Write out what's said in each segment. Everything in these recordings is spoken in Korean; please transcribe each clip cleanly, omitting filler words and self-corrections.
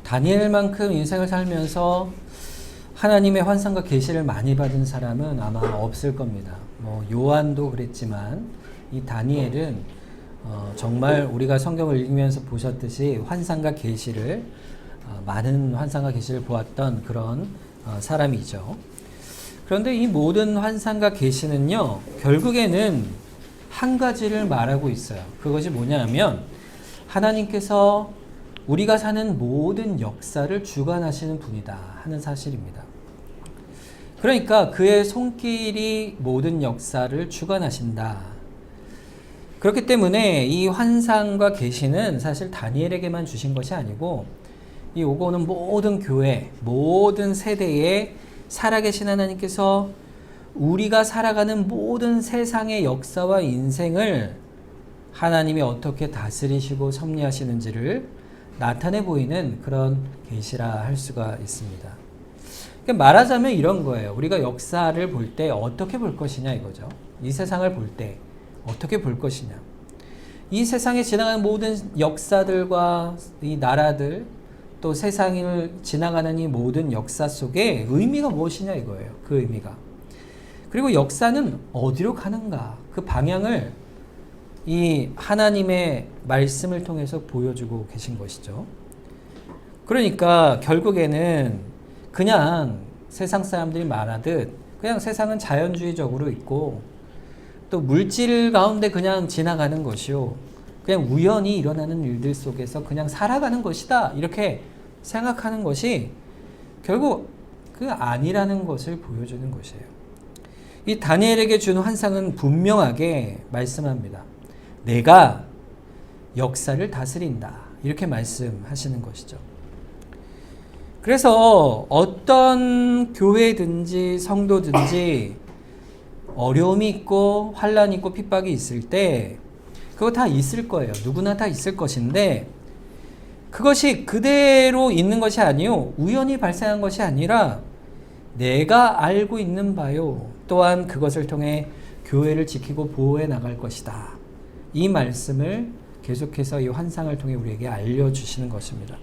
다니엘만큼 인생을 살면서 하나님의 환상과 계시를 많이 받은 사람은 아마 없을 겁니다. 뭐 요한도 그랬지만 이 다니엘은 정말 우리가 성경을 읽으면서 보셨듯이 환상과 계시를 많은 환상과 계시를 보았던 그런 사람이죠. 그런데 이 모든 환상과 계시는요, 결국에는 한 가지를 말하고 있어요. 그것이 뭐냐면 하나님께서 우리가 사는 모든 역사를 주관하시는 분이다 하는 사실입니다. 그러니까 그의 손길이 모든 역사를 주관하신다. 그렇기 때문에 이 환상과 계시는 사실 다니엘에게만 주신 것이 아니고 이 오고 오는 모든 교회, 모든 세대에 살아계신 하나님께서 우리가 살아가는 모든 세상의 역사와 인생을 하나님이 어떻게 다스리시고 섭리하시는지를 나타내 보이는 그런 계시라 할 수가 있습니다. 그러니까 말하자면 이런 거예요. 우리가 역사를 볼 때 어떻게 볼 것이냐 이거죠. 이 세상을 볼 때 어떻게 볼 것이냐. 이 세상에 지나가는 모든 역사들과 이 나라들 또 세상을 지나가는 이 모든 역사 속에 의미가 무엇이냐 이거예요. 그 의미가. 그리고 역사는 어디로 가는가. 그 방향을 이 하나님의 말씀을 통해서 보여주고 계신 것이죠. 그러니까 결국에는 그냥 세상 사람들이 말하듯 그냥 세상은 자연주의적으로 있고 또 물질 가운데 그냥 지나가는 것이요. 그냥 우연히 일어나는 일들 속에서 그냥 살아가는 것이다. 이렇게 생각하는 것이 결국 그 아니라는 것을 보여주는 것이에요. 이 다니엘에게 준 환상은 분명하게 말씀합니다. 내가 역사를 다스린다. 이렇게 말씀하시는 것이죠. 그래서 어떤 교회든지 성도든지 어려움이 있고 환란이 있고 핍박이 있을 때 그거 다 있을 거예요. 누구나 다 있을 것인데 그것이 그대로 있는 것이 아니요. 우연히 발생한 것이 아니라 내가 알고 있는 바요. 또한 그것을 통해 교회를 지키고 보호해 나갈 것이다. 이 말씀을 계속해서 이 환상을 통해 우리에게 알려주시는 것입니다.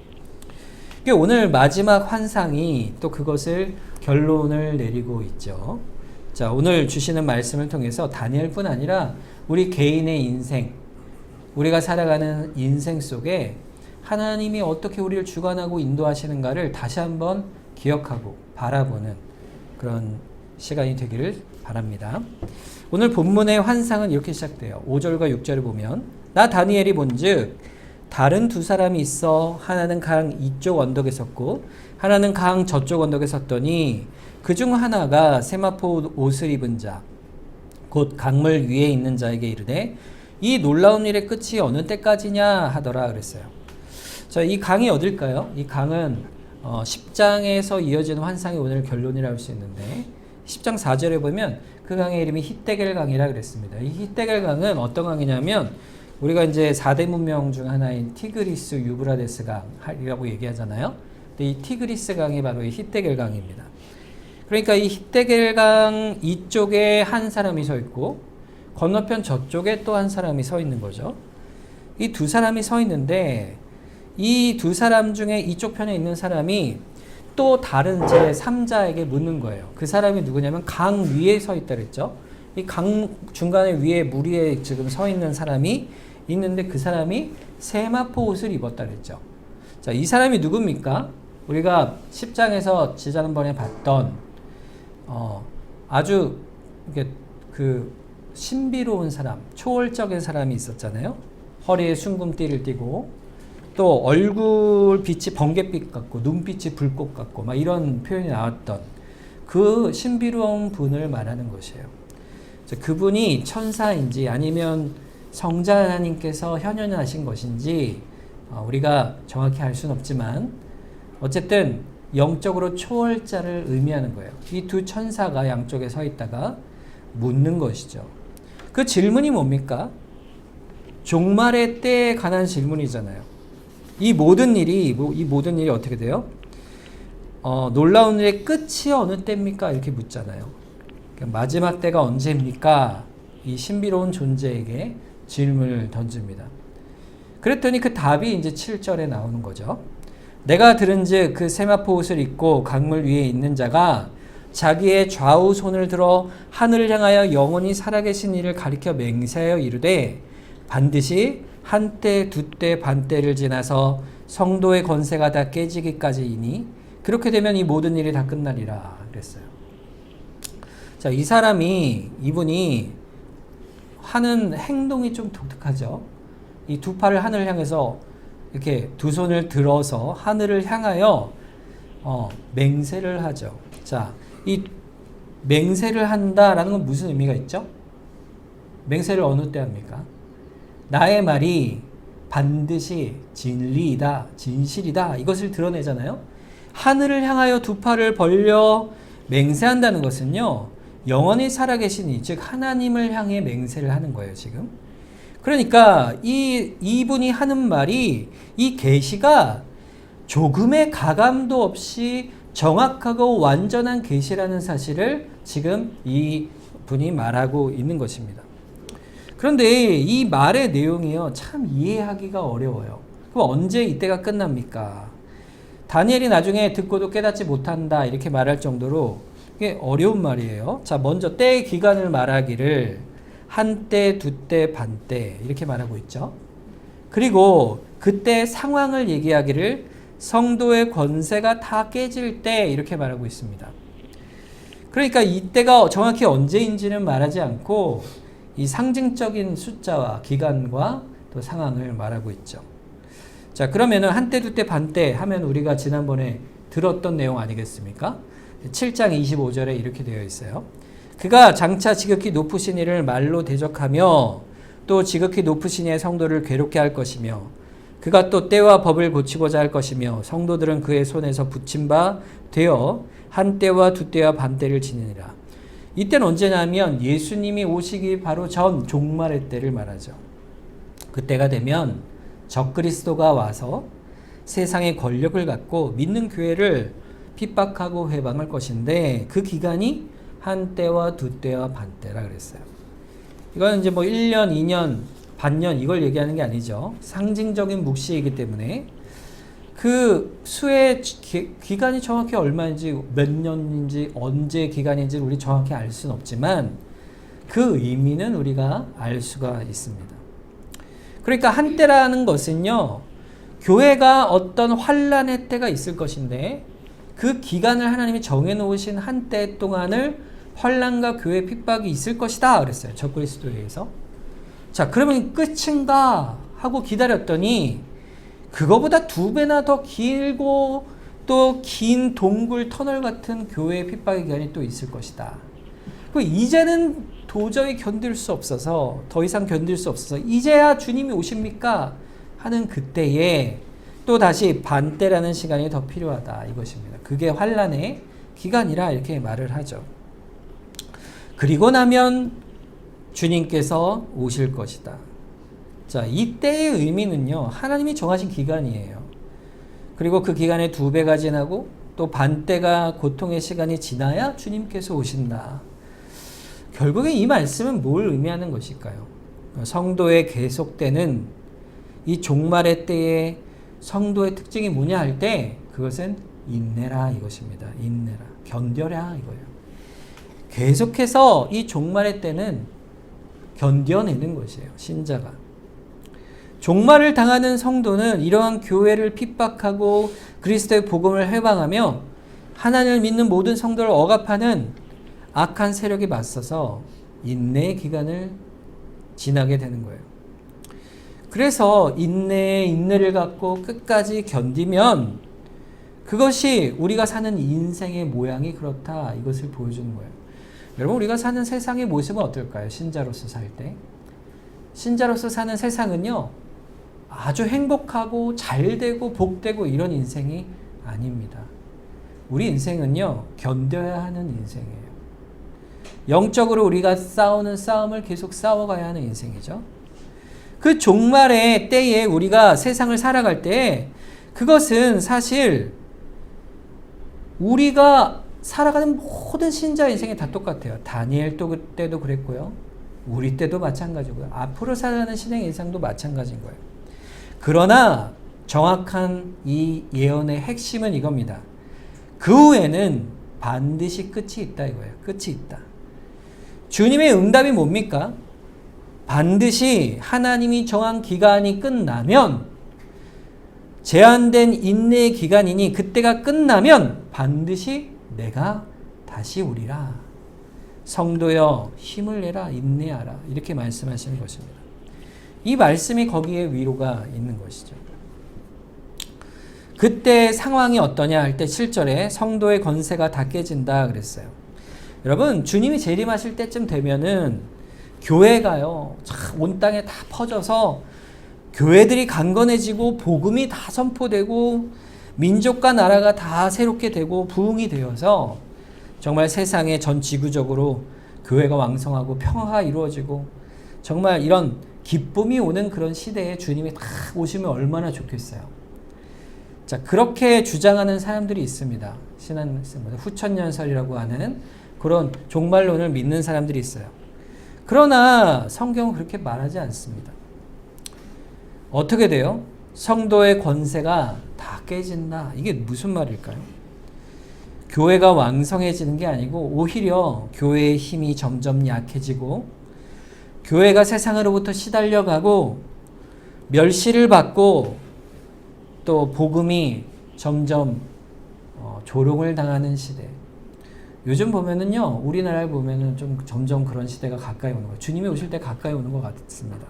오늘 마지막 환상이 또 그것을 결론을 내리고 있죠. 자, 오늘 주시는 말씀을 통해서 다니엘뿐 아니라 우리 개인의 인생, 우리가 살아가는 인생 속에 하나님이 어떻게 우리를 주관하고 인도하시는가를 다시 한번 기억하고 바라보는 그런 시간이 되기를 바랍니다. 오늘 본문의 환상은 이렇게 시작돼요. 5절과 6절을 보면 나 다니엘이 본즉 다른 두 사람이 있어 하나는 강 이쪽 언덕에 섰고 하나는 강 저쪽 언덕에 섰더니 그중 하나가 세마포 옷을 입은 자 곧 강물 위에 있는 자에게 이르되 이 놀라운 일의 끝이 어느 때까지냐 하더라 그랬어요. 자, 이 강이 어딜까요? 이 강은 10장에서 이어지는 환상이 오늘 결론이라고 할 수 있는데 10장 4절에 보면 그 강의 이름이 히데겔 강이라 그랬습니다. 이 히데겔 강은 어떤 강이냐면 우리가 이제 4대 문명 중 하나인 티그리스 유브라데스 강이라고 얘기하잖아요. 근데 이 티그리스 강이 바로 이 히데겔 강입니다. 그러니까 이 히데겔 강 이쪽에 한 사람이 서 있고 건너편 저쪽에 또 한 사람이 서 있는 거죠. 이 두 사람이 서 있는데 이 두 사람 중에 이쪽 편에 있는 사람이 또 다른 제3자에게 묻는 거예요. 그 사람이 누구냐면 강 위에 서 있다 그랬죠. 이 강 중간에 위에 물 위에 지금 서 있는 사람이 있는데 그 사람이 세마포 옷을 입었다 그랬죠. 자, 이 사람이 누굽니까? 우리가 10장에서 지난번에 봤던 아주 그 신비로운 사람, 초월적인 사람이 있었잖아요. 허리에 순금띠를 띠고 또 얼굴 빛이 번갯빛 같고 눈빛이 불꽃 같고 막 이런 표현이 나왔던 그 신비로운 분을 말하는 것이에요. 그분이 천사인지 아니면 성자 하나님께서 현현하신 것인지 우리가 정확히 알 수는 없지만 어쨌든 영적으로 초월자를 의미하는 거예요. 이 두 천사가 양쪽에 서 있다가 묻는 것이죠. 그 질문이 뭡니까? 종말의 때에 관한 질문이잖아요. 이 모든 일이 어떻게 돼요? 놀라운 일의 끝이 어느 때입니까? 이렇게 묻잖아요. 그러니까 마지막 때가 언제입니까? 이 신비로운 존재에게 질문을 던집니다. 그랬더니 그 답이 이제 7절에 나오는 거죠. 내가 들은즉 그 세마포 옷을 입고 강물 위에 있는 자가 자기의 좌우 손을 들어 하늘을 향하여 영원히 살아계신 이를 가리켜 맹세하여 이르되 반드시 한때 두때 반때를 지나서 성도의 권세가 다 깨지기까지이니 그렇게 되면 이 모든 일이 다 끝나리라 그랬어요. 자, 이분이 하는 행동이 좀 독특하죠. 이 두 팔을 하늘을 향해서 이렇게 두 손을 들어서 하늘을 향하여 맹세를 하죠. 자, 이 맹세를 한다라는 건 무슨 의미가 있죠? 맹세를 어느 때 합니까? 나의 말이 반드시 진리이다, 진실이다 이것을 드러내잖아요. 하늘을 향하여 두 팔을 벌려 맹세한다는 것은요, 영원히 살아계신 이, 즉 하나님을 향해 맹세를 하는 거예요 지금. 그러니까 이분이 하는 말이, 이 계시가 조금의 가감도 없이 정확하고 완전한 계시라는 사실을 지금 이 분이 말하고 있는 것입니다. 그런데 이 말의 내용이요, 참 이해하기가 어려워요. 그럼 언제 이때가 끝납니까? 다니엘이 나중에 듣고도 깨닫지 못한다 이렇게 말할 정도로 이게 어려운 말이에요. 자, 먼저 때의 기간을 말하기를 한때, 두때, 반때 이렇게 말하고 있죠. 그리고 그때 상황을 얘기하기를 성도의 권세가 다 깨질 때 이렇게 말하고 있습니다. 그러니까 이때가 정확히 언제인지는 말하지 않고 이 상징적인 숫자와 기간과 또 상황을 말하고 있죠. 자, 그러면은 한때, 두때, 반때 하면 우리가 지난번에 들었던 내용 아니겠습니까? 7장 25절에 이렇게 되어 있어요. 그가 장차 지극히 높으신 이를 말로 대적하며 또 지극히 높으신 이의 성도를 괴롭게 할 것이며 그가 또 때와 법을 고치고자 할 것이며 성도들은 그의 손에서 붙임 바 되어 한때와 두때와 반때를 지니니라. 이때는 언제냐면 예수님이 오시기 바로 전 종말의 때를 말하죠. 그때가 되면 적그리스도가 와서 세상의 권력을 갖고 믿는 교회를 핍박하고 회방할 것인데 그 기간이 한때와 두때와 반때라 그랬어요. 이건 이제 뭐 1년, 2년, 반년 이걸 얘기하는 게 아니죠. 상징적인 묵시이기 때문에 그 수의 기간이 정확히 얼마인지 몇 년인지 언제 기간인지 우리 정확히 알 수는 없지만 그 의미는 우리가 알 수가 있습니다. 그러니까 한때라는 것은요, 교회가 어떤 환란의 때가 있을 것인데 그 기간을 하나님이 정해놓으신 한때 동안을 환란과 교회 핍박이 있을 것이다 그랬어요. 적그리스도에 의해서. 자, 그러면 끝인가 하고 기다렸더니 그거보다 2배나 더 길고 또 긴 동굴 터널 같은 교회의 핍박의 기간이 또 있을 것이다. 이제는 도저히 견딜 수 없어서, 더 이상 견딜 수 없어서 이제야 주님이 오십니까? 하는 그때에 또 다시 반때라는 시간이 더 필요하다 이것입니다. 그게 환란의 기간이라 이렇게 말을 하죠. 그리고 나면 주님께서 오실 것이다. 자, 이때의 의미는요, 하나님이 정하신 기간이에요. 그리고 그 기간에 2배가 지나고 또 반때가 고통의 시간이 지나야 주님께서 오신다. 결국에 이 말씀은 뭘 의미하는 것일까요? 성도의 계속되는 이 종말의 때에 성도의 특징이 뭐냐 할 때 그것은 인내라 이것입니다. 인내라. 견뎌라 이거예요. 계속해서 이 종말의 때는 견뎌내는 것이에요. 신자가. 종말을 당하는 성도는 이러한 교회를 핍박하고 그리스도의 복음을 해방하며 하나님을 믿는 모든 성도를 억압하는 악한 세력이 맞서서 인내의 기간을 지나게 되는 거예요. 그래서 인내를 갖고 끝까지 견디면 그것이 우리가 사는 인생의 모양이 그렇다 이것을 보여주는 거예요. 여러분, 우리가 사는 세상의 모습은 어떨까요? 신자로서 살 때. 신자로서 사는 세상은요, 아주 행복하고 잘되고 복되고 이런 인생이 아닙니다. 우리 인생은요, 견뎌야 하는 인생이에요. 영적으로 우리가 싸우는 싸움을 계속 싸워가야 하는 인생이죠. 그 종말의 때에 우리가 세상을 살아갈 때 그것은 사실 우리가 살아가는 모든 신자 인생이 다 똑같아요. 다니엘 때도 그랬고요. 우리 때도 마찬가지고요. 앞으로 살아가는 신의 인생도 마찬가지인 거예요. 그러나 정확한 이 예언의 핵심은 이겁니다. 그 후에는 반드시 끝이 있다 이거예요. 끝이 있다. 주님의 응답이 뭡니까? 반드시 하나님이 정한 기간이 끝나면, 제한된 인내의 기간이니 그때가 끝나면 반드시 내가 다시 오리라. 성도여 힘을 내라, 인내하라, 이렇게 말씀하시는 것입니다. 이 말씀이 거기에 위로가 있는 것이죠. 그때 상황이 어떠냐 할 때 7절에 성도의 권세가 다 깨진다 그랬어요. 여러분, 주님이 재림하실 때쯤 되면은 교회가요, 온 땅에 다 퍼져서 교회들이 강건해지고 복음이 다 선포되고 민족과 나라가 다 새롭게 되고 부흥이 되어서 정말 세상에 전 지구적으로 교회가 왕성하고 평화가 이루어지고 정말 이런 기쁨이 오는 그런 시대에 주님이 다 오시면 얼마나 좋겠어요. 자, 그렇게 주장하는 사람들이 있습니다. 신한 후천년설이라고 하는 그런 종말론을 믿는 사람들이 있어요. 그러나 성경은 그렇게 말하지 않습니다. 어떻게 돼요? 성도의 권세가 다 깨진다. 이게 무슨 말일까요? 교회가 왕성해지는 게 아니고 오히려 교회의 힘이 점점 약해지고 교회가 세상으로부터 시달려가고 멸시를 받고 또 복음이 점점 조롱을 당하는 시대. 요즘 보면은요, 우리나라를 보면은 좀 점점 그런 시대가 가까이 오는 거예요. 주님이 오실 때 가까이 오는 것 같습니다.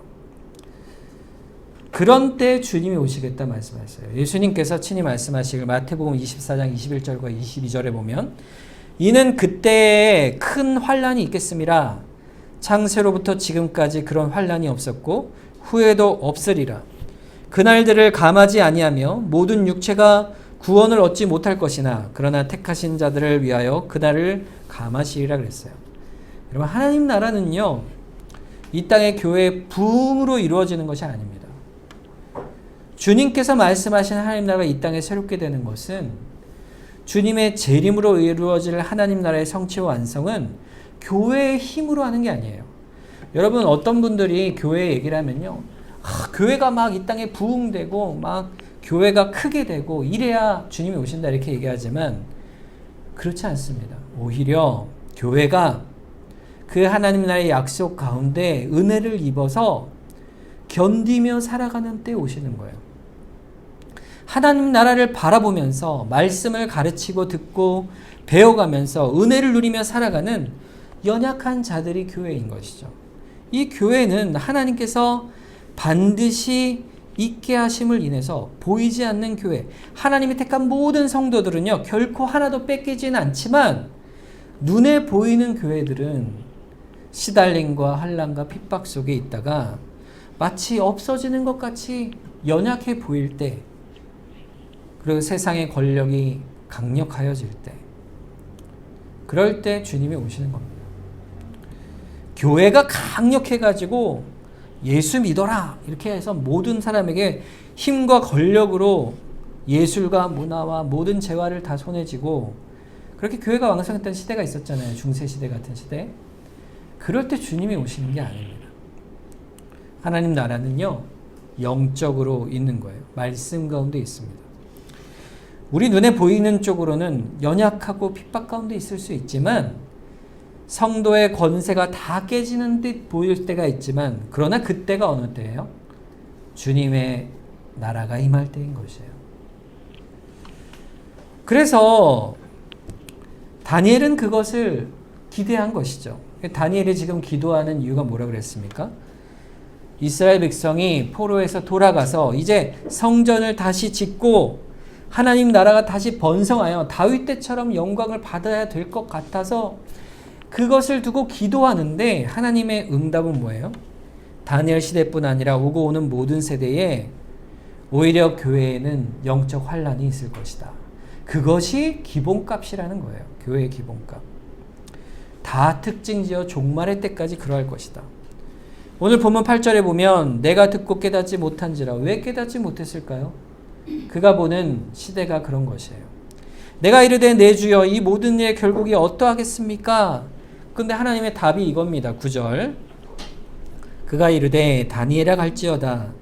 그런 때 주님이 오시겠다 말씀하셨어요. 예수님께서 친히 말씀하시길 마태복음 24장 21절과 22절에 보면 이는 그때에 큰 환란이 있겠음이라. 창세로부터 지금까지 그런 환란이 없었고 후에도 없으리라. 그날들을 감하지 아니하며 모든 육체가 구원을 얻지 못할 것이나 그러나 택하신 자들을 위하여 그날을 감하시리라 그랬어요. 여러분, 하나님 나라는요, 이 땅의 교회의 부흥으로 이루어지는 것이 아닙니다. 주님께서 말씀하신 하나님 나라가 이 땅에 새롭게 되는 것은 주님의 재림으로 이루어질 하나님 나라의 성취와 완성은 교회의 힘으로 하는 게 아니에요. 여러분, 어떤 분들이 교회 얘기를 하면요, 교회가 막 이 땅에 부흥되고 막 교회가 크게 되고 이래야 주님이 오신다 이렇게 얘기하지만 그렇지 않습니다. 오히려 교회가 그 하나님 나라의 약속 가운데 은혜를 입어서 견디며 살아가는 때 오시는 거예요. 하나님 나라를 바라보면서 말씀을 가르치고 듣고 배워가면서 은혜를 누리며 살아가는 연약한 자들이 교회인 것이죠. 이 교회는 하나님께서 반드시 있게 하심을 인해서 보이지 않는 교회, 하나님이 택한 모든 성도들은요, 결코 하나도 뺏기지는 않지만 눈에 보이는 교회들은 시달림과 환난과 핍박 속에 있다가 마치 없어지는 것 같이 연약해 보일 때, 그리고 세상의 권력이 강력하여질 때, 그럴 때 주님이 오시는 겁니다. 교회가 강력해가지고 예수 믿어라 이렇게 해서 모든 사람에게 힘과 권력으로 예술과 문화와 모든 재화를 다 손에 쥐고 그렇게 교회가 왕성했던 시대가 있었잖아요. 중세시대 같은 시대. 그럴 때 주님이 오시는 게 아닙니다. 하나님 나라는요, 영적으로 있는 거예요. 말씀 가운데 있습니다. 우리 눈에 보이는 쪽으로는 연약하고 핍박 가운데 있을 수 있지만 성도의 권세가 다 깨지는 듯 보일 때가 있지만 그러나 그때가 어느 때예요? 주님의 나라가 임할 때인 것이에요. 그래서 다니엘은 그것을 기대한 것이죠. 다니엘이 지금 기도하는 이유가 뭐라 그랬습니까? 이스라엘 백성이 포로에서 돌아가서 이제 성전을 다시 짓고 하나님 나라가 다시 번성하여 다윗 때처럼 영광을 받아야 될 것 같아서 그것을 두고 기도하는데 하나님의 응답은 뭐예요? 다니엘 시대뿐 아니라 오고 오는 모든 세대에 오히려 교회에는 영적 환란이 있을 것이다. 그것이 기본값이라는 거예요. 교회의 기본값. 다 특징지어 종말의 때까지 그러할 것이다. 오늘 본문 8절에 보면 내가 듣고 깨닫지 못한지라. 왜 깨닫지 못했을까요? 그가 보는 시대가 그런 것이에요. 내가 이르되 내 주여 이 모든 일의 결국이 어떠하겠습니까? 근데 하나님의 답이 이겁니다. 9절. 그가 이르되 다니엘아 갈지어다.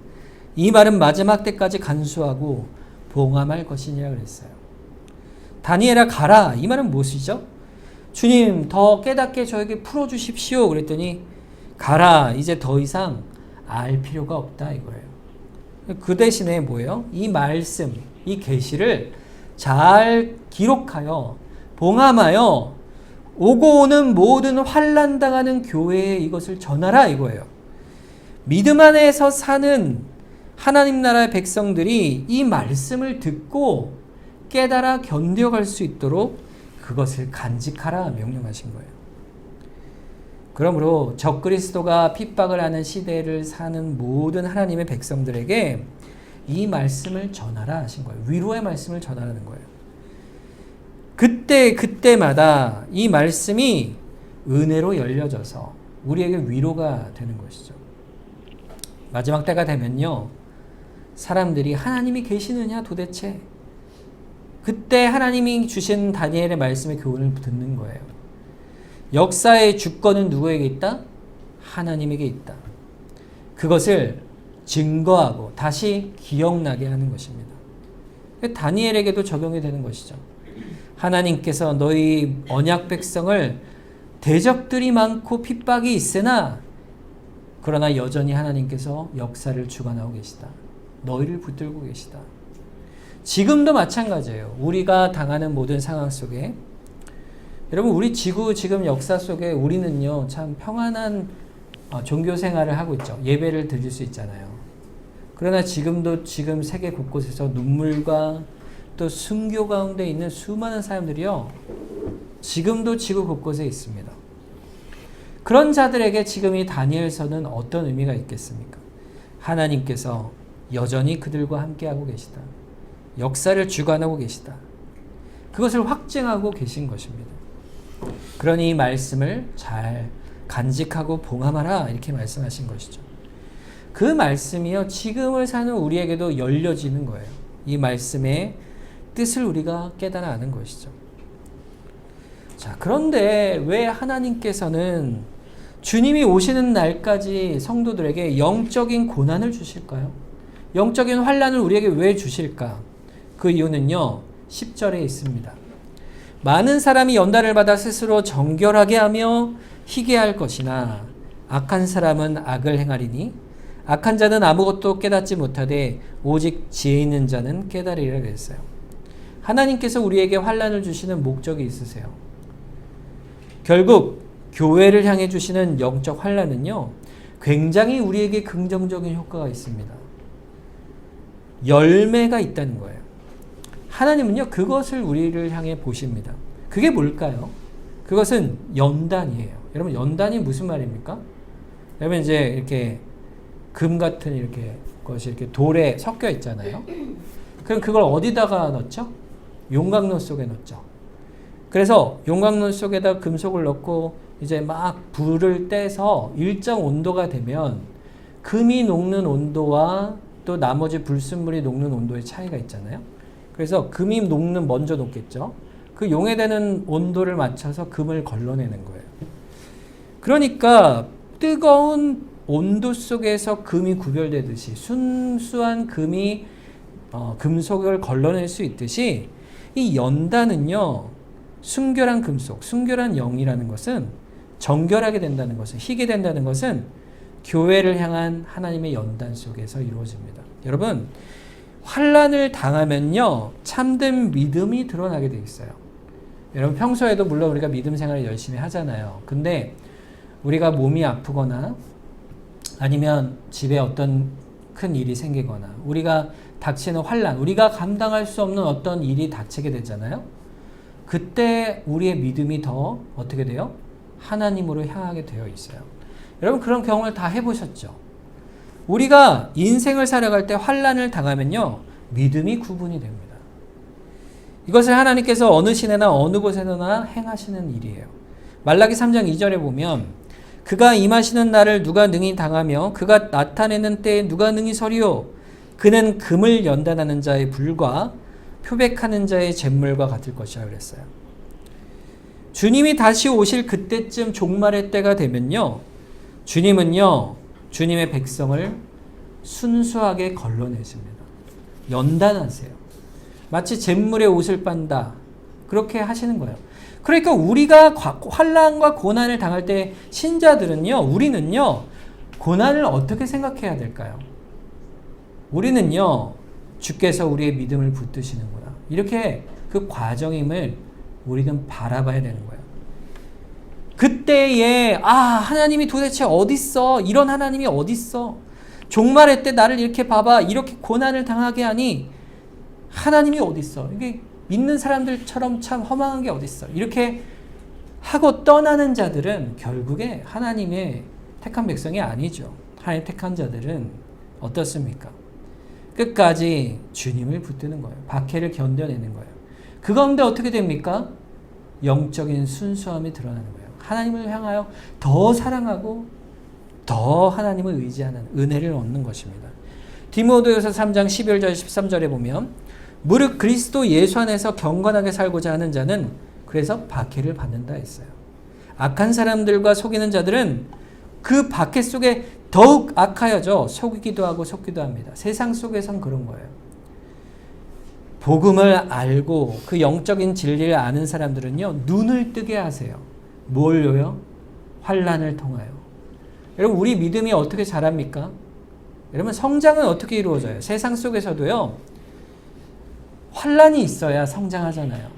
이 말은 마지막 때까지 간수하고 봉함할 것이니라 그랬어요. 다니엘아 가라. 이 말은 무엇이죠? 주님 더 깨닫게 저에게 풀어주십시오. 그랬더니 가라. 이제 더 이상 알 필요가 없다 이거예요. 그 대신에 뭐예요? 이 말씀, 이 계시를 잘 기록하여 봉함하여 오고 오는 모든 환난 당하는 교회에 이것을 전하라 이거예요. 믿음 안에서 사는 하나님 나라의 백성들이 이 말씀을 듣고 깨달아 견뎌갈 수 있도록 그것을 간직하라 명령하신 거예요. 그러므로 적그리스도가 핍박을 하는 시대를 사는 모든 하나님의 백성들에게 이 말씀을 전하라 하신 거예요. 위로의 말씀을 전하라는 거예요. 그때마다 이 말씀이 은혜로 열려져서 우리에게 위로가 되는 것이죠. 마지막 때가 되면요, 사람들이 하나님이 계시느냐 도대체? 그때 하나님이 주신 다니엘의 말씀의 교훈을 듣는 거예요. 역사의 주권은 누구에게 있다? 하나님에게 있다. 그것을 증거하고 다시 기억나게 하는 것입니다. 다니엘에게도 적용이 되는 것이죠. 하나님께서 너희 언약 백성을 대적들이 많고 핍박이 있으나 그러나 여전히 하나님께서 역사를 주관하고 계시다. 너희를 붙들고 계시다. 지금도 마찬가지예요. 우리가 당하는 모든 상황 속에 여러분 우리 지구 지금 역사 속에 우리는요 참 평안한 종교 생활을 하고 있죠. 예배를 드릴 수 있잖아요. 그러나 지금 세계 곳곳에서 눈물과 또 순교 가운데 있는 수많은 사람들이요 지금도 지구 곳곳에 있습니다. 그런 자들에게 지금 이 다니엘서는 어떤 의미가 있겠습니까? 하나님께서 여전히 그들과 함께하고 계시다. 역사를 주관하고 계시다. 그것을 확증하고 계신 것입니다. 그러니 이 말씀을 잘 간직하고 봉함하라 이렇게 말씀하신 것이죠. 그 말씀이요 지금을 사는 우리에게도 열려지는 거예요. 이 말씀의 뜻을 우리가 깨달아 아는 것이죠. 자, 그런데 왜 하나님께서는 주님이 오시는 날까지 성도들에게 영적인 고난을 주실까요? 영적인 환난을 우리에게 왜 주실까? 그 이유는요 10절에 있습니다. 많은 사람이 연단을 받아 스스로 정결하게 하며 희게 할 것이나 악한 사람은 악을 행하리니 악한 자는 아무것도 깨닫지 못하되 오직 지혜 있는 자는 깨달으리라 그랬어요. 하나님께서 우리에게 환난을 주시는 목적이 있으세요. 결국 교회를 향해 주시는 영적 환난은요 굉장히 우리에게 긍정적인 효과가 있습니다. 열매가 있다는 거예요. 하나님은요 그것을 우리를 향해 보십니다. 그게 뭘까요? 그것은 연단이에요. 여러분 연단이 무슨 말입니까? 여러분 이제 이렇게 금 같은 이렇게 것이 이렇게 돌에 섞여 있잖아요. 그럼 그걸 어디다가 넣죠? 용광로 속에 넣죠. 그래서 용광로 속에다 금속을 넣고 이제 막 불을 떼서 일정 온도가 되면 금이 녹는 온도와 또 나머지 불순물이 녹는 온도의 차이가 있잖아요. 그래서 금이 먼저 녹겠죠. 그 용해되는 온도를 맞춰서 금을 걸러내는 거예요. 그러니까 뜨거운 온도 속에서 금이 구별되듯이 순수한 금이 금속을 걸러낼 수 있듯이 이 연단은요 순결한 금속, 순결한 영이라는 것은 정결하게 된다는 것은 희게 된다는 것은 교회를 향한 하나님의 연단 속에서 이루어집니다. 여러분 환난을 당하면요 참된 믿음이 드러나게 돼 있어요. 여러분 평소에도 물론 우리가 믿음 생활을 열심히 하잖아요. 근데 우리가 몸이 아프거나 아니면 집에 어떤 큰 일이 생기거나 우리가 닥치는 환난, 우리가 감당할 수 없는 어떤 일이 닥치게 되잖아요. 그때 우리의 믿음이 더 어떻게 돼요? 하나님으로 향하게 되어 있어요. 여러분 그런 경험을 다 해보셨죠? 우리가 인생을 살아갈 때 환난을 당하면요 믿음이 구분이 됩니다. 이것을 하나님께서 어느 시대나 어느 곳에서나 행하시는 일이에요. 말라기 3장 2절에 보면 그가 임하시는 날을 누가 능히 당하며 그가 나타내는 때에 누가 능히 서리요 그는 금을 연단하는 자의 불과 표백하는 자의 잿물과 같을 것이라 그랬어요. 주님이 다시 오실 그때쯤 종말의 때가 되면요 주님은요 주님의 백성을 순수하게 걸러내십니다. 연단하세요. 마치 잿물에 옷을 빤다. 그렇게 하시는 거예요. 그러니까 우리가 환난과 고난을 당할 때 신자들은요, 우리는요, 고난을 어떻게 생각해야 될까요? 우리는요, 주께서 우리의 믿음을 붙드시는구나. 이렇게 그 과정임을 우리는 바라봐야 되는 거예요. 그때에 하나님이 도대체 어딨어? 이런 하나님이 어딨어? 종말의 때 나를 이렇게 봐봐. 이렇게 고난을 당하게 하니 하나님이 어딨어? 이게 믿는 사람들처럼 참 허망한 게 어딨어? 이렇게 하고 떠나는 자들은 결국에 하나님의 택한 백성이 아니죠. 하나님 택한 자들은 어떻습니까? 끝까지 주님을 붙드는 거예요. 박해를 견뎌내는 거예요. 그 가운데 어떻게 됩니까? 영적인 순수함이 드러나는 거예요. 하나님을 향하여 더 사랑하고 더 하나님을 의지하는 은혜를 얻는 것입니다. 디모데후서 3장 11절 13절에 보면 무릇 그리스도 예수 안에서 경건하게 살고자 하는 자는 그래서 박해를 받는다 했어요. 악한 사람들과 속이는 자들은 그 박해 속에 더욱 악하여져 속이기도 하고 속기도 합니다. 세상 속에선 그런 거예요. 복음을 알고 그 영적인 진리를 아는 사람들은요, 눈을 뜨게 하세요. 뭘로요? 환난을 통하여. 여러분, 우리 믿음이 어떻게 자랍니까? 여러분, 성장은 어떻게 이루어져요? 세상 속에서도요, 환난이 있어야 성장하잖아요.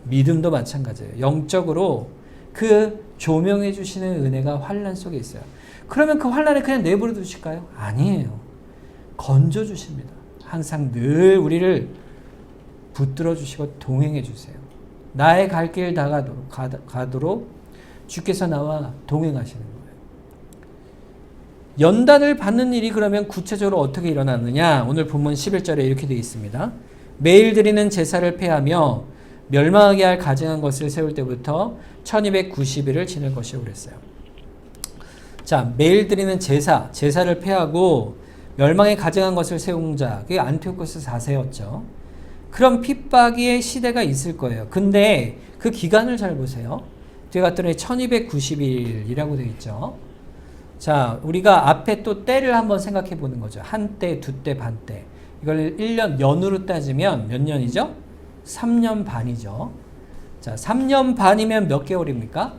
믿음도 마찬가지예요. 영적으로 그 조명해 주시는 은혜가 환난 속에 있어요. 그러면 그 환난을 그냥 내버려 두실까요? 아니에요. 건져 주십니다. 항상 늘 우리를 붙들어 주시고 동행해 주세요. 나의 갈 길 다 가도록 주께서 나와 동행하시는 거예요. 연단을 받는 일이 그러면 구체적으로 어떻게 일어나느냐? 오늘 본문 11절에 이렇게 되어 있습니다. 매일 드리는 제사를 폐하며 멸망하게 할 가증한 것을 세울 때부터 1290일을 지낼 것이라고 그랬어요. 자, 매일 드리는 제사를 폐하고 멸망에 가증한 것을 세운 자, 그게 안티오코스 4세였죠. 그런 핍박의 시대가 있을 거예요. 근데 그 기간을 잘 보세요. 뒤에 갔더니 1290일이라고 되어 있죠. 자, 우리가 앞에 또 때를 한번 생각해 보는 거죠. 한 때, 두 때, 반 때. 이걸 1년, 연으로 따지면 몇 년이죠? 3년 반이죠. 자, 3년 반이면 몇 개월입니까?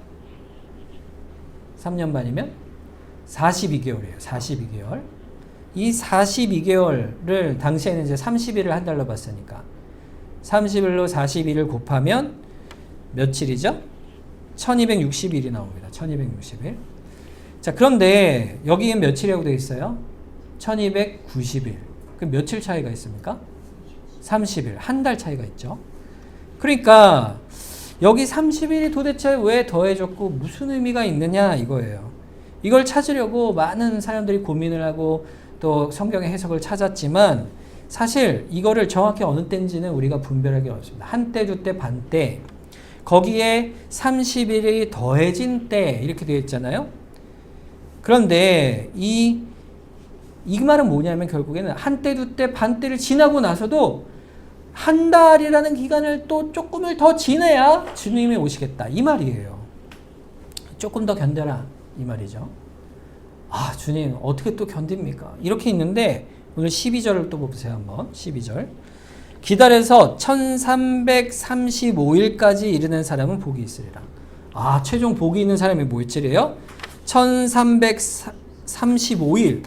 3년 반이면 42개월이에요. 42개월. 이 42개월을 당시에는 이제 30일을 한 달로 봤으니까 30일로 42를 곱하면 며칠이죠? 1260일이 나옵니다. 1260일. 자, 그런데 여기에 며칠이라고 되어 있어요? 1290일. 그럼 며칠 차이가 있습니까? 30일. 한 달 차이가 있죠. 그러니까 여기 30일이 도대체 왜 더해졌고 무슨 의미가 있느냐 이거예요. 이걸 찾으려고 많은 사람들이 고민을 하고 또 성경의 해석을 찾았지만 사실 이거를 정확히 어느 때인지는 우리가 분별하기 어렵습니다. 한때, 두때, 반때. 거기에 30일이 더해진 때 이렇게 되어 있잖아요. 그런데 이 말은 뭐냐면 결국에는 한때, 두때, 반때를 지나고 나서도 한 달이라는 기간을 또 조금을 더 지내야 주님이 오시겠다. 이 말이에요. 조금 더 견뎌라. 이 말이죠. 아, 주님 어떻게 또 견딥니까? 이렇게 있는데 오늘 12절을 또 보세요. 한번 12절. 기다려서 1335일까지 이르는 사람은 복이 있으리라. 아, 최종 복이 있는 사람이 뭐였지래요? 1335일.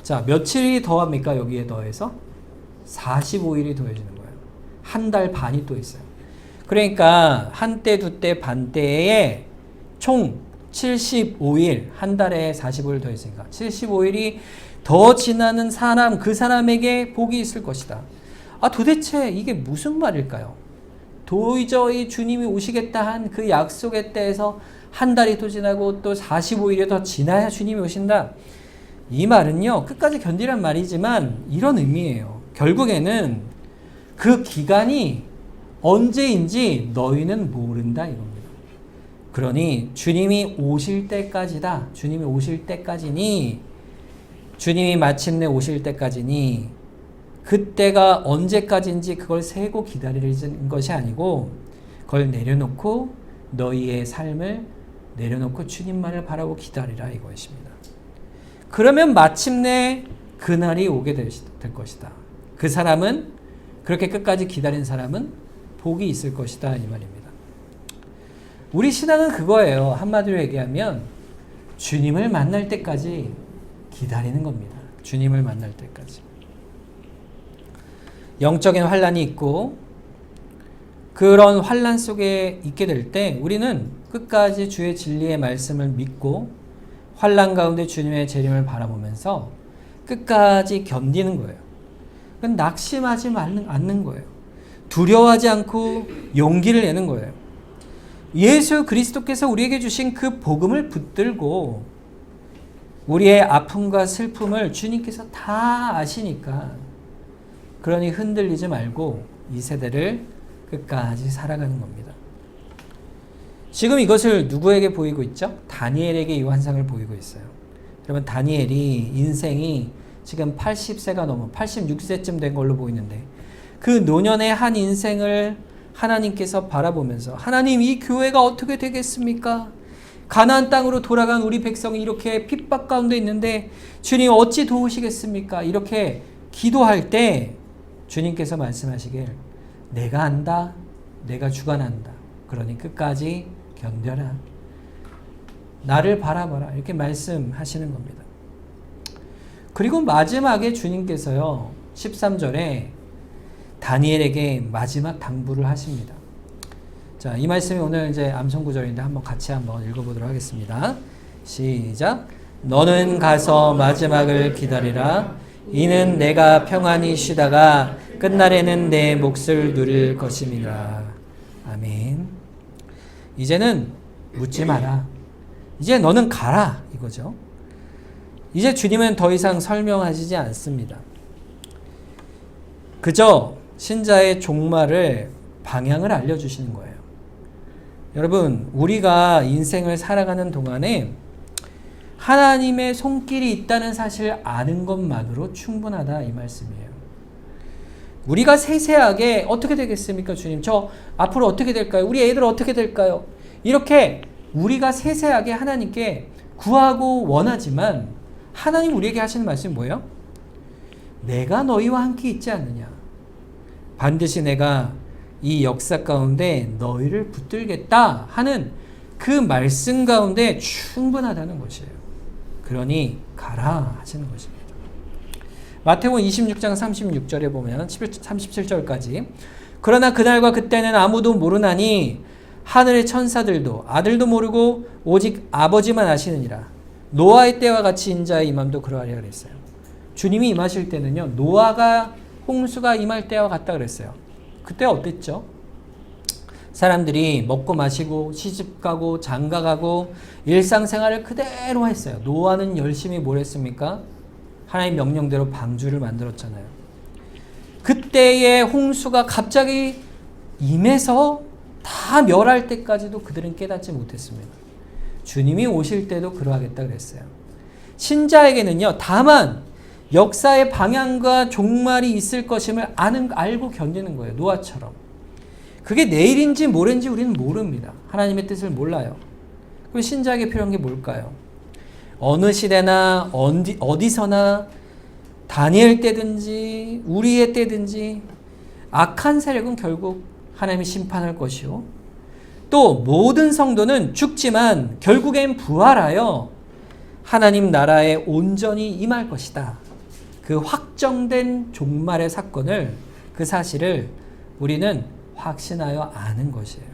자, 며칠이 더합니까? 여기에 더해서 45일이 더해지는 거예요. 한 달 반이 또 있어요. 그러니까 한때, 두때, 반때에 총 75일, 한 달에 45일 더 있으니까 75일이 더 지나는 사람, 그 사람에게 복이 있을 것이다. 아, 도대체 이게 무슨 말일까요? 도저히 주님이 오시겠다 한 그 약속의 때에서 한 달이 또 지나고 또 45일이 더 지나야 주님이 오신다. 이 말은요, 끝까지 견디란 말이지만 이런 의미예요. 결국에는 그 기간이 언제인지 너희는 모른다 이겁니다. 그러니 주님이 오실 때까지다. 주님이 오실 때까지니, 주님이 마침내 오실 때까지니, 그때가 언제까지인지 그걸 세고 기다리는 것이 아니고 그걸 내려놓고 너희의 삶을 내려놓고 주님만을 바라고 기다리라 이것입니다. 그러면 마침내 그날이 오게 될 것이다. 그 사람은, 그렇게 끝까지 기다린 사람은 복이 있을 것이다 이 말입니다. 우리 신앙은 그거예요. 한마디로 얘기하면 주님을 만날 때까지 기다리는 겁니다. 주님을 만날 때까지. 영적인 환난이 있고 그런 환난 속에 있게 될 때 우리는 끝까지 주의 진리의 말씀을 믿고 환난 가운데 주님의 재림을 바라보면서 끝까지 견디는 거예요. 그건 낙심하지 않는 거예요. 두려워하지 않고 용기를 내는 거예요. 예수 그리스도께서 우리에게 주신 그 복음을 붙들고 우리의 아픔과 슬픔을 주님께서 다 아시니까, 그러니 흔들리지 말고 이 세대를 끝까지 살아가는 겁니다. 지금 이것을 누구에게 보이고 있죠? 다니엘에게 이 환상을 보이고 있어요. 여러분, 다니엘이 인생이 지금 80세가 넘어 86세쯤 된 걸로 보이는데, 그 노년의 한 인생을 하나님께서 바라보면서, 하나님, 이 교회가 어떻게 되겠습니까? 가나안 땅으로 돌아간 우리 백성이 이렇게 핍박 가운데 있는데 주님 어찌 도우시겠습니까? 이렇게 기도할 때 주님께서 말씀하시길, 내가 안다, 내가 주관한다. 그러니 끝까지 견뎌라. 나를 바라봐라. 이렇게 말씀하시는 겁니다. 그리고 마지막에 주님께서요, 13절에 다니엘에게 마지막 당부를 하십니다. 자, 이 말씀이 오늘 이제 암송구절인데 한번 같이 한번 읽어보도록 하겠습니다. 시작. 너는 가서 마지막을 기다리라. 이는 내가 평안히 쉬다가 끝날에는 내 몫을 누릴 것임이라. 아멘. 이제는 묻지 마라. 이제 너는 가라. 이거죠. 이제 주님은 더 이상 설명하시지 않습니다. 그저 신자의 종말을, 방향을 알려주시는 거예요. 여러분, 우리가 인생을 살아가는 동안에 하나님의 손길이 있다는 사실을 아는 것만으로 충분하다 이 말씀이에요. 우리가 세세하게 어떻게 되겠습니까? 주님, 저 앞으로 어떻게 될까요? 우리 애들 어떻게 될까요? 이렇게 우리가 세세하게 하나님께 구하고 원하지만 하나님 우리에게 하시는 말씀이 뭐예요? 내가 너희와 함께 있지 않느냐. 반드시 내가 이 역사 가운데 너희를 붙들겠다 하는 그 말씀 가운데 충분하다는 것이에요. 그러니 가라 하시는 것입니다. 마태복음 26장 36절에 보면 37절까지, 그러나 그날과 그때는 아무도 모르나니 하늘의 천사들도 아들도 모르고 오직 아버지만 아시느니라. 노아의 때와 같이 인자의 임함도 그러하리라 그랬어요. 주님이 임하실 때는요, 노아가 홍수가 임할 때와 같다 그랬어요. 그때 어땠죠? 사람들이 먹고 마시고 시집가고 장가가고 일상생활을 그대로 했어요. 노아는 열심히 뭘 했습니까? 하나님 명령대로 방주를 만들었잖아요. 그때의 홍수가 갑자기 임해서 다 멸할 때까지도 그들은 깨닫지 못했습니다. 주님이 오실 때도 그러하겠다 그랬어요. 신자에게는요, 다만 역사의 방향과 종말이 있을 것임을 알고 견디는 거예요. 노아처럼. 그게 내일인지 모레인지 우리는 모릅니다. 하나님의 뜻을 몰라요. 그럼 신자에게 필요한 게 뭘까요? 어느 시대나 어디서나 다니엘 때든지 우리의 때든지 악한 세력은 결국 하나님이 심판할 것이요, 또 모든 성도는 죽지만 결국엔 부활하여 하나님 나라에 온전히 임할 것이다. 그 확정된 종말의 사건을, 그 사실을 우리는 확신하여 아는 것이에요.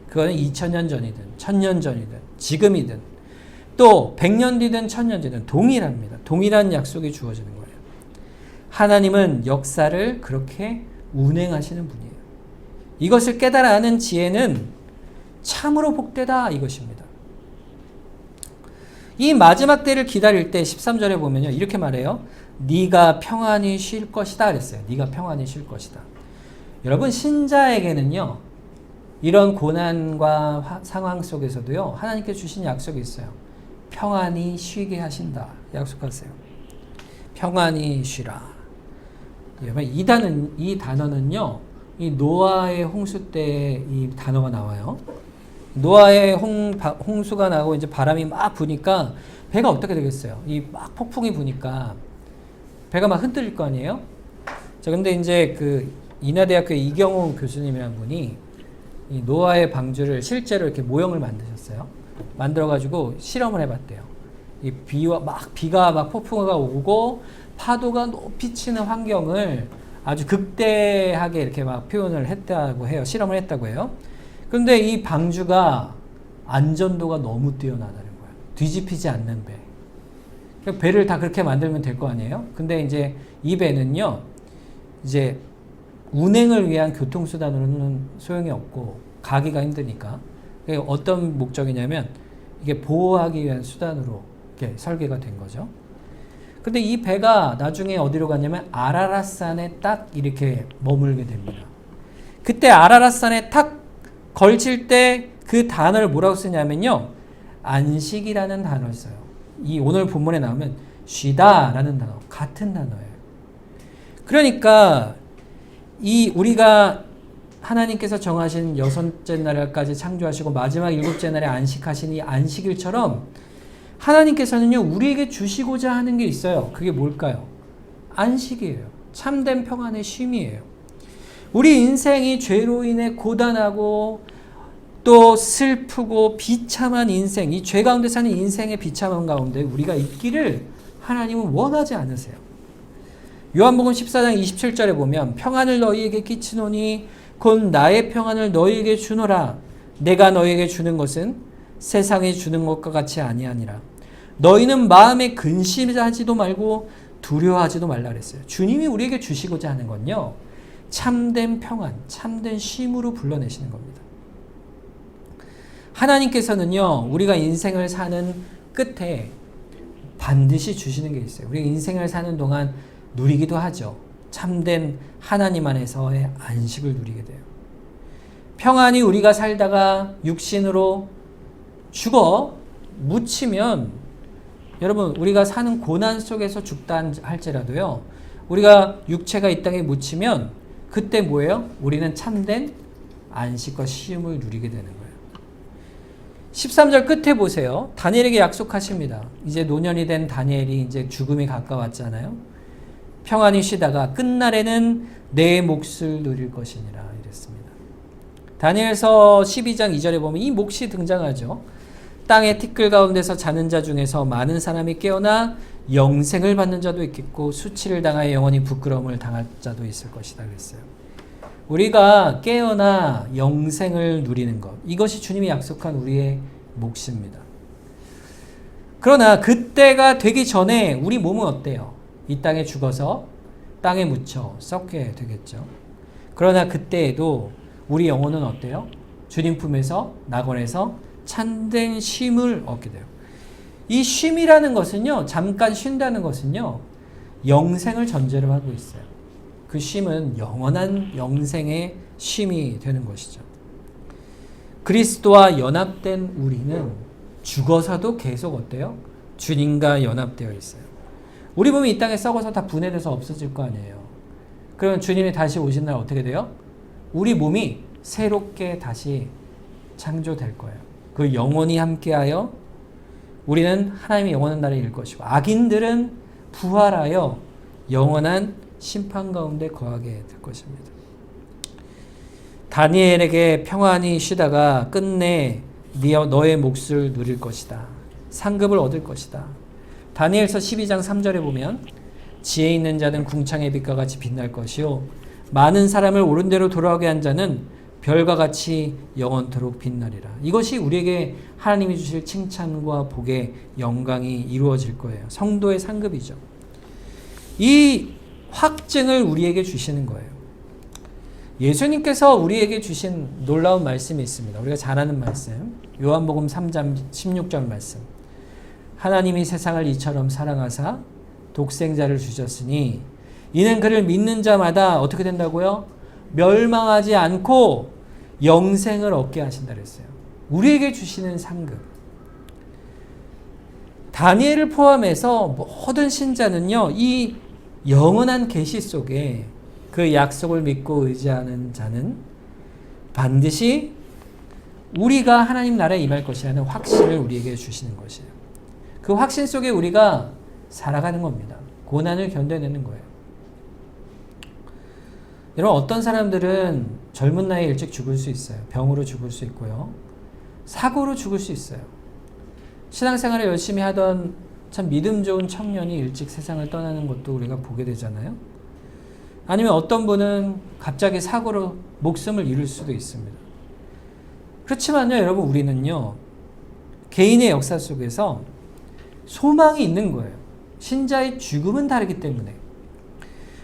그거는 2000년 전이든 1000년 전이든 지금이든 또 100년 뒤든 1000년 뒤든 동일합니다. 동일한 약속이 주어지는 거예요. 하나님은 역사를 그렇게 운행하시는 분이에요. 이것을 깨달아 아는 지혜는 참으로 복되다 이것입니다. 이 마지막 때를 기다릴 때 13절에 보면요, 이렇게 말해요. 네가 평안히 쉴 것이다 그랬어요. 네가 평안히 쉴 것이다. 여러분, 신자에게는요, 이런 고난과 상황 속에서도요, 하나님께 주신 약속이 있어요. 평안히 쉬게 하신다 약속하세요. 평안히 쉬라. 여러분, 이 단어는요, 이 노아의 홍수 때 이 단어가 나와요. 노아의 홍수가 나고 이제 바람이 막 부니까 배가 어떻게 되겠어요? 이 막 폭풍이 부니까 배가 막 흔들릴 거 아니에요? 자, 근데 이제 그 인하대학교 이경호 교수님이라는 분이 이 노아의 방주를 실제로 이렇게 모형을 만드셨어요. 만들어가지고 실험을 해봤대요. 이 비가 막 폭풍우가 오고 파도가 높이 치는 환경을 아주 극대하게 이렇게 막 표현을 했다고 해요. 실험을 했다고 해요. 근데 이 방주가 안전도가 너무 뛰어나다는 거예요. 뒤집히지 않는 배. 그러니까 배를 다 그렇게 만들면 될 거 아니에요? 근데 이제 이 배는요, 이제 운행을 위한 교통수단으로는 소용이 없고 가기가 힘드니까 어떤 목적이냐면 이게 보호하기 위한 수단으로 이렇게 설계가 된 거죠. 근데 이 배가 나중에 어디로 갔냐면 아라랏산에 딱 이렇게 머물게 됩니다. 그때 아라랏산에 탁 걸칠 때 그 단어를 뭐라고 쓰냐면요, 안식이라는 단어를 써요. 이 오늘 본문에 나오면 쉬다라는 단어, 같은 단어예요. 그러니까 이 우리가 하나님께서 정하신 여섯째 날까지 창조하시고 마지막 일곱째 날에 안식하신 이 안식일처럼 하나님께서는요, 우리에게 주시고자 하는 게 있어요. 그게 뭘까요? 안식이에요. 참된 평안의 쉼이에요. 우리 인생이 죄로 인해 고단하고 또 슬프고 비참한 인생, 이 죄 가운데 사는 인생의 비참한 가운데 우리가 있기를 하나님은 원하지 않으세요. 요한복음 14장 27절에 보면 평안을 너희에게 끼치노니 곧 나의 평안을 너희에게 주노라. 내가 너희에게 주는 것은 세상에 주는 것과 같이 아니하니라. 너희는 마음에 근심하지도 말고 두려워하지도 말라 그랬어요. 주님이 우리에게 주시고자 하는 건요, 참된 평안, 참된 쉼으로 불러내시는 겁니다. 하나님께서는요, 우리가 인생을 사는 끝에 반드시 주시는 게 있어요. 우리가 인생을 사는 동안 누리기도 하죠. 참된 하나님 안에서의 안식을 누리게 돼요. 평안히 우리가 살다가 육신으로 죽어 묻히면, 여러분, 우리가 사는 고난 속에서 죽다 할지라도요, 우리가 육체가 이 땅에 묻히면 그때 뭐예요? 우리는 참된 안식과 쉼을 누리게 되는 거예요. 13절 끝에 보세요. 다니엘에게 약속하십니다. 이제 노년이 된 다니엘이 이제 죽음이 가까웠잖아요. 평안히 쉬다가 끝날에는 내 몫을 누릴 것이니라 이랬습니다. 다니엘서 12장 2절에 보면 이 몫이 등장하죠. 땅의 티끌 가운데서 자는 자 중에서 많은 사람이 깨어나 영생을 받는 자도 있겠고 수치를 당하여 영원히 부끄러움을 당할 자도 있을 것이다 그랬어요. 우리가 깨어나 영생을 누리는 것, 이것이 주님이 약속한 우리의 몫입니다. 그러나 그때가 되기 전에 우리 몸은 어때요? 이 땅에 죽어서 땅에 묻혀 썩게 되겠죠. 그러나 그때에도 우리 영혼은 어때요? 주님 품에서 낙원에서 참된 쉼을 얻게 돼요. 이 쉼이라는 것은요, 잠깐 쉰다는 것은요, 영생을 전제로 하고 있어요. 그 쉼은 영원한 영생의 쉼이 되는 것이죠. 그리스도와 연합된 우리는 죽어서도 계속 어때요? 주님과 연합되어 있어요. 우리 몸이 이 땅에 썩어서 다 분해돼서 없어질 거 아니에요. 그러면 주님이 다시 오신 날 어떻게 돼요? 우리 몸이 새롭게 다시 창조될 거예요. 그 영원히 함께하여 우리는 하나님의 영원한 나라에 이를 것이고 악인들은 부활하여 영원한 심판 가운데 거하게 될 것입니다. 다니엘에게 평안히 쉬다가 끝내 너의 몫을 누릴 것이다. 상급을 얻을 것이다. 다니엘서 12장 3절에 보면 지혜 있는 자는 궁창의 빛과 같이 빛날 것이요 많은 사람을 옳은 대로 돌아오게 한 자는 별과 같이 영원토록 빛나리라. 이것이 우리에게 하나님이 주실 칭찬과 복의 영광이 이루어질 거예요. 성도의 상급이죠. 이 확증을 우리에게 주시는 거예요. 예수님께서 우리에게 주신 놀라운 말씀이 있습니다. 우리가 잘 아는 말씀, 요한복음 3장 16절 말씀. 하나님이 세상을 이처럼 사랑하사 독생자를 주셨으니 이는 그를 믿는 자마다 어떻게 된다고요? 멸망하지 않고 영생을 얻게 하신다 그랬어요. 우리에게 주시는 상급. 다니엘을 포함해서 모든 신자는요, 이 영원한 계시 속에 그 약속을 믿고 의지하는 자는 반드시 우리가 하나님 나라에 임할 것이라는 확신을 우리에게 주시는 것이에요. 그 확신 속에 우리가 살아가는 겁니다. 고난을 견뎌내는 거예요. 여러분, 어떤 사람들은 젊은 나이에 일찍 죽을 수 있어요. 병으로 죽을 수 있고요. 사고로 죽을 수 있어요. 신앙생활을 열심히 하던 참 믿음 좋은 청년이 일찍 세상을 떠나는 것도 우리가 보게 되잖아요. 아니면 어떤 분은 갑자기 사고로 목숨을 잃을 수도 있습니다. 그렇지만요, 여러분, 우리는요, 개인의 역사 속에서 소망이 있는 거예요. 신자의 죽음은 다르기 때문에.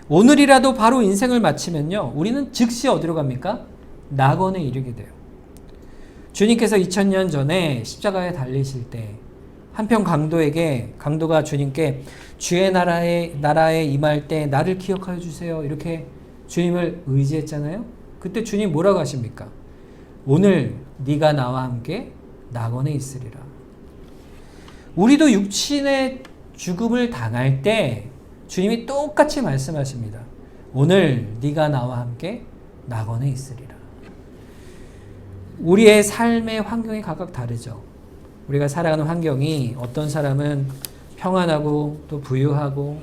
오늘이라도 바로 인생을 마치면요, 우리는 즉시 어디로 갑니까? 낙원에 이르게 돼요. 주님께서 2000년 전에 십자가에 달리실 때 한편 강도가 주님께 주의 나라에 임할 때 나를 기억하여 주세요, 이렇게 주님을 의지했잖아요. 그때 주님 뭐라고 하십니까? 오늘 네가 나와 함께 낙원에 있으리라. 우리도 육신의 죽음을 당할 때 주님이 똑같이 말씀하십니다. 오늘 네가 나와 함께 낙원에 있으리라. 우리의 삶의 환경이 각각 다르죠. 우리가 살아가는 환경이, 어떤 사람은 평안하고 또 부유하고,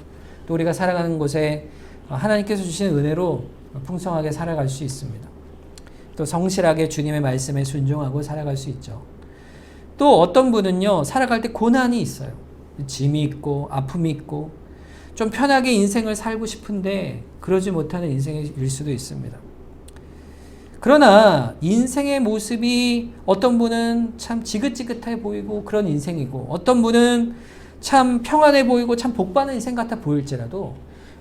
또 우리가 살아가는 곳에 하나님께서 주시는 은혜로 풍성하게 살아갈 수 있습니다. 또 성실하게 주님의 말씀에 순종하고 살아갈 수 있죠. 또 어떤 분은요, 살아갈 때 고난이 있어요. 짐이 있고 아픔이 있고 좀 편하게 인생을 살고 싶은데 그러지 못하는 인생일 수도 있습니다. 그러나 인생의 모습이 어떤 분은 참 지긋지긋해 보이고 그런 인생이고, 어떤 분은 참 평안해 보이고 참 복받은 인생 같아 보일지라도,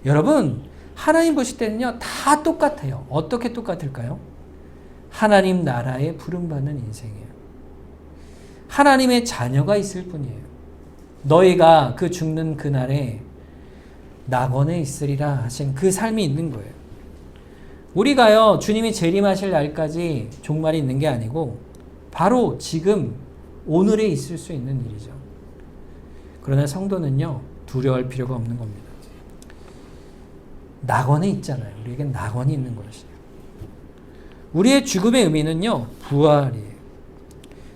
여러분, 하나님 보실 때는요, 다 똑같아요. 어떻게 똑같을까요? 하나님 나라에 부름받는 인생이에요. 하나님의 자녀가 있을 뿐이에요. 너희가 그 죽는 그날에 낙원에 있으리라 하신 그 삶이 있는 거예요. 우리가요, 주님이 재림하실 날까지 종말이 있는 게 아니고 바로 지금 오늘에 있을 수 있는 일이죠. 그러나 성도는요, 두려워할 필요가 없는 겁니다. 낙원에 있잖아요. 우리에겐 낙원이 있는 것이에요. 우리의 죽음의 의미는요, 부활이에요.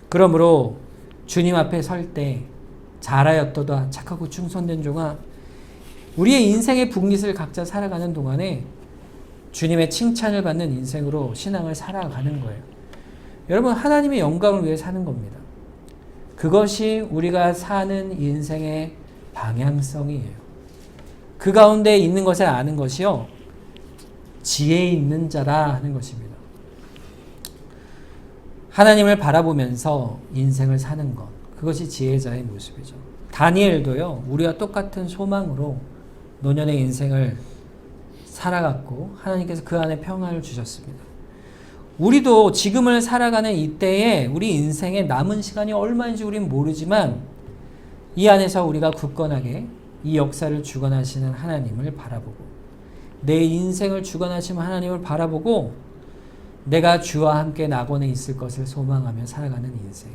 그러므로 주님 앞에 설 때 잘하였도다 착하고 충성된 종아, 우리의 인생의 북릿을 각자 살아가는 동안에 주님의 칭찬을 받는 인생으로 신앙을 살아가는 거예요. 여러분, 하나님의 영광을 위해 사는 겁니다. 그것이 우리가 사는 인생의 방향성이에요. 그 가운데 있는 것을 아는 것이요, 지혜 있는 자라 하는 것입니다. 하나님을 바라보면서 인생을 사는 것, 그것이 지혜자의 모습이죠. 다니엘도요, 우리와 똑같은 소망으로 노년의 인생을 살아갔고 하나님께서 그 안에 평안을 주셨습니다. 우리도 지금을 살아가는 이때에 우리 인생의 남은 시간이 얼마인지 우리는 모르지만, 이 안에서 우리가 굳건하게 이 역사를 주관하시는 하나님을 바라보고, 내 인생을 주관하시는 하나님을 바라보고, 내가 주와 함께 낙원에 있을 것을 소망하며 살아가는 인생,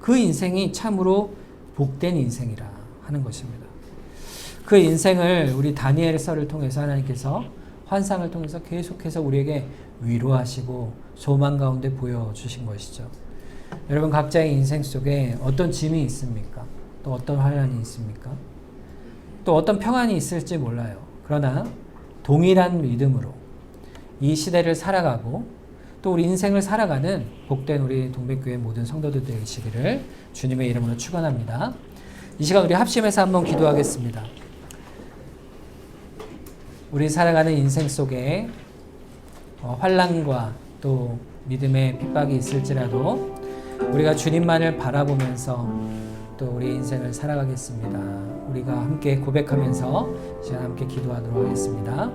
그 인생이 참으로 복된 인생이라 하는 것입니다. 그 인생을 우리 다니엘의 썰을 통해서 하나님께서 환상을 통해서 계속해서 우리에게 위로하시고 소망 가운데 보여주신 것이죠. 여러분, 각자의 인생 속에 어떤 짐이 있습니까? 또 어떤 환난이 있습니까? 또 어떤 평안이 있을지 몰라요. 그러나 동일한 믿음으로 이 시대를 살아가고 또 우리 인생을 살아가는 복된 우리 동백교회 모든 성도들 되시기를 주님의 이름으로 축원합니다. 이 시간 우리 합심해서 한번 기도하겠습니다. 우리 살아가는 인생 속에 환난과 또 믿음의 핍박이 있을지라도 우리가 주님만을 바라보면서 또 우리 인생을 살아가겠습니다. 우리가 함께 고백하면서 시간 함께 기도하도록 하겠습니다.